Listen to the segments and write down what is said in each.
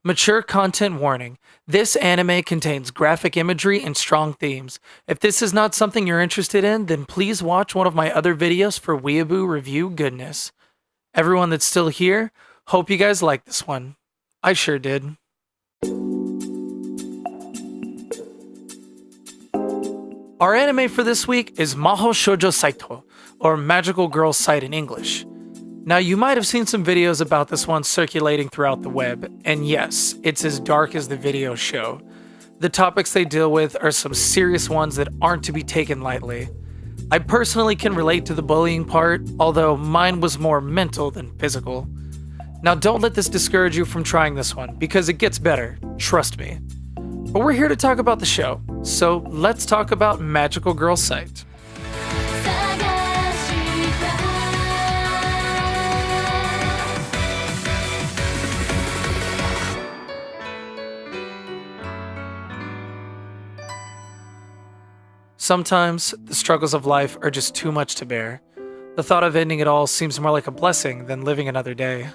Mature content warning. This anime contains graphic imagery and strong themes. If this is not something you're interested in, then please watch one of my other videos for Weeaboo review goodness. Everyone that's still here, hope you guys like this one. I sure did. Our anime for this week is Maho Shoujo Saito, or Magical Girl Sight in English. Now, you might have seen some videos about this one circulating throughout the web, and yes, it's as dark as the videos show. The topics they deal with are some serious ones that aren't to be taken lightly. I personally can relate to the bullying part, although mine was more mental than physical. Now, don't let this discourage you from trying this one, because it gets better, trust me. But we're here to talk about the show, so let's talk about Magical Girl Sight. Sometimes, the struggles of life are just too much to bear. The thought of ending it all seems more like a blessing than living another day.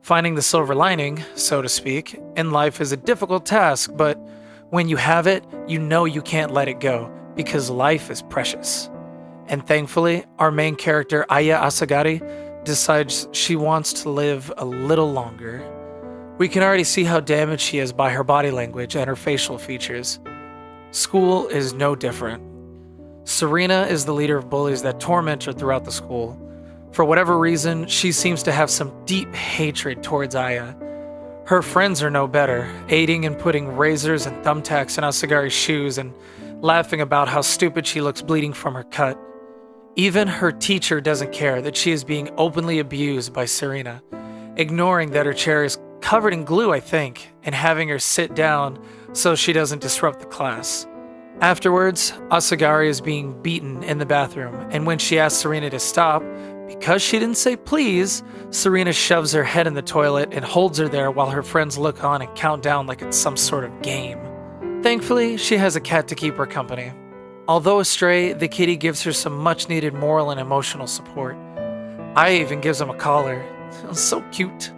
Finding the silver lining, so to speak, in life is a difficult task, but when you have it, you know you can't let it go, because life is precious. And thankfully, our main character, Aya Asagari, decides she wants to live a little longer. We can already see how damaged she is by her body language and her facial features. School is no different. Serena is the leader of bullies that torment her throughout the school. For whatever reason, she seems to have some deep hatred towards Aya. Her friends are no better, aiding and putting razors and thumbtacks in Asagari's shoes and laughing about how stupid she looks bleeding from her cut. Even her teacher doesn't care that she is being openly abused by Serena, ignoring that her chair is covered in glue, I think, and having her sit down so she doesn't disrupt the class. Afterwards, Asagari is being beaten in the bathroom, and when she asks Serena to stop, because she didn't say please, Serena shoves her head in the toilet and holds her there while her friends look on and count down like it's some sort of game. Thankfully, she has a cat to keep her company. Although a stray, the kitty gives her some much-needed moral and emotional support. Aya even gives him a collar. So cute.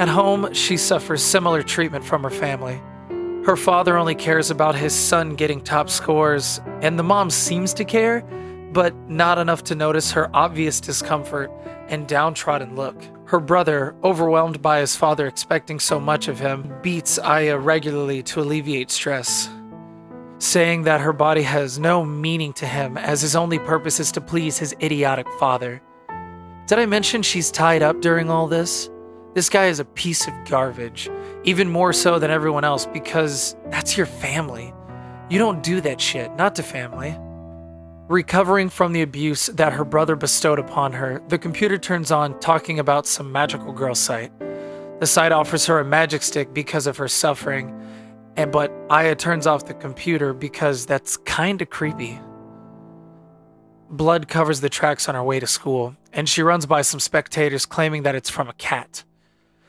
At home, she suffers similar treatment from her family. Her father only cares about his son getting top scores, and the mom seems to care, but not enough to notice her obvious discomfort and downtrodden look. Her brother, overwhelmed by his father expecting so much of him, beats Aya regularly to alleviate stress, saying that her body has no meaning to him as his only purpose is to please his idiotic father. Did I mention she's tied up during all this? This guy is a piece of garbage, even more so than everyone else because that's your family. You don't do that shit, not to family. Recovering from the abuse that her brother bestowed upon her, the computer turns on talking about some magical girl site. The site offers her a magic stick because of her suffering, but Aya turns off the computer because that's kinda creepy. Blood covers the tracks on her way to school, and she runs by some spectators claiming that it's from a cat.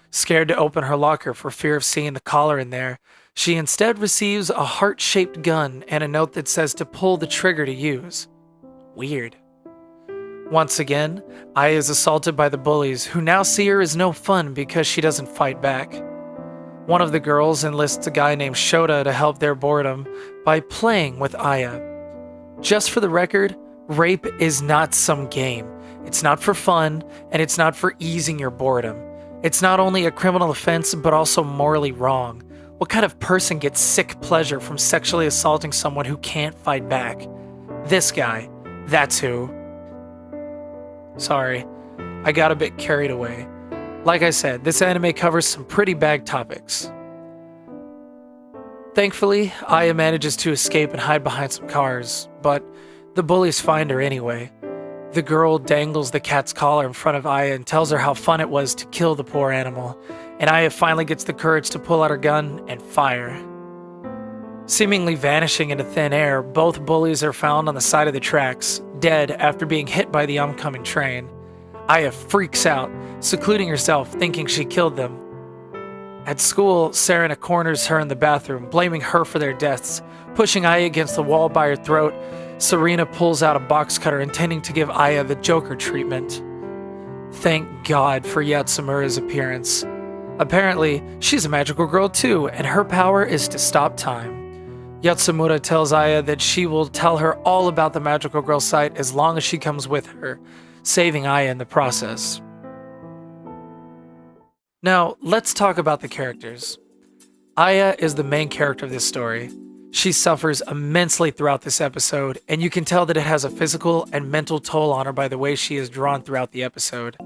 Scared to open her locker for fear of seeing the collar in there, she instead receives a heart-shaped gun and a note that says to pull the trigger to use. Weird. Once again, Aya is assaulted by the bullies, who now see her as no fun because she doesn't fight back. One of the girls enlists a guy named Shota to help their boredom by playing with Aya. Just for the record, rape is not some game. It's not for fun, and it's not for easing your boredom. It's not only a criminal offense, but also morally wrong. What kind of person gets sick pleasure from sexually assaulting someone who can't fight back? This guy. That's who. Sorry, I got a bit carried away. Like I said, this anime covers some pretty bad topics. Thankfully, Aya manages to escape and hide behind some cars, but the bullies find her anyway. The girl dangles the cat's collar in front of Aya and tells her how fun it was to kill the poor animal, and Aya finally gets the courage to pull out her gun and fire. Seemingly vanishing into thin air, both bullies are found on the side of the tracks, dead after being hit by the oncoming train. Aya freaks out, secluding herself, thinking she killed them. At school, Serena corners her in the bathroom, blaming her for their deaths. Pushing Aya against the wall by her throat, Serena pulls out a box cutter, intending to give Aya the Joker treatment. Thank God for Yatsumura's appearance. Apparently, she's a magical girl too, and her power is to stop time. Yatsumura tells Aya that she will tell her all about the magical girl site as long as she comes with her, saving Aya in the process. Now, let's talk about the characters. Aya is the main character of this story. She suffers immensely throughout this episode, and you can tell that it has a physical and mental toll on her by the way she is drawn throughout the episode.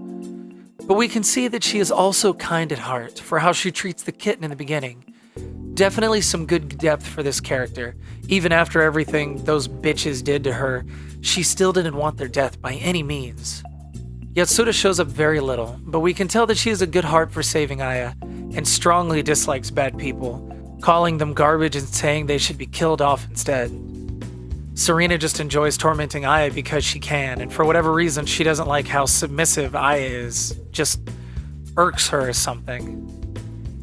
But we can see that she is also kind at heart for how she treats the kitten in the beginning. Definitely some good depth for this character. Even after everything those bitches did to her, she still didn't want their death by any means. Yatsuda shows up very little, but we can tell that she has a good heart for saving Aya, and strongly dislikes bad people, calling them garbage and saying they should be killed off instead. Serena just enjoys tormenting Aya because she can, and for whatever reason she doesn't like how submissive Aya is, just irks her or something.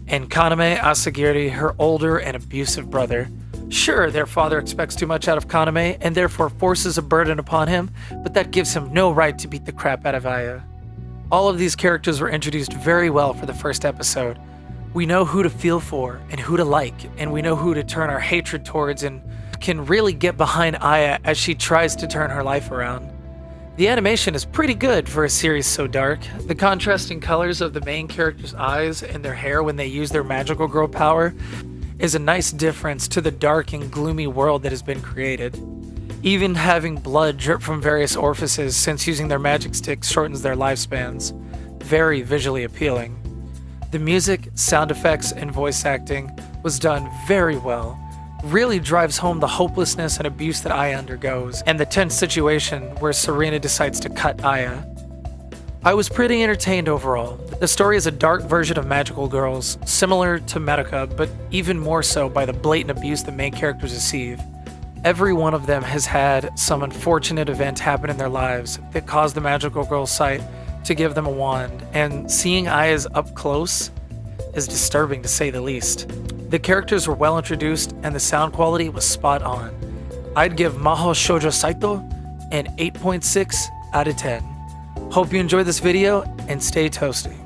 And Kaname Asagiri, her older and abusive brother. Sure, their father expects too much out of Kaname and therefore forces a burden upon him, but that gives him no right to beat the crap out of Aya. All of these characters were introduced very well for the first episode. We know who to feel for and who to like, and we know who to turn our hatred towards and can really get behind Aya as she tries to turn her life around. The animation is pretty good for a series so dark. The contrasting colors of the main character's eyes and their hair when they use their magical girl power is a nice difference to the dark and gloomy world that has been created. Even having blood drip from various orifices since using their magic sticks shortens their lifespans. Very visually appealing. The music, sound effects, and voice acting was done very well. Really drives home the hopelessness and abuse that Aya undergoes, and the tense situation where Serena decides to cut Aya. I was pretty entertained overall. The story is a dark version of Magical Girls, similar to Madoka, but even more so by the blatant abuse the main characters receive. Every one of them has had some unfortunate event happen in their lives that caused the Magical Girl site to give them a wand, and seeing Aya's up close is disturbing to say the least. The characters were well introduced and the sound quality was spot on. I'd give Maho Shoujo Saito an 8.6 out of 10. Hope you enjoyed this video and stay toasty.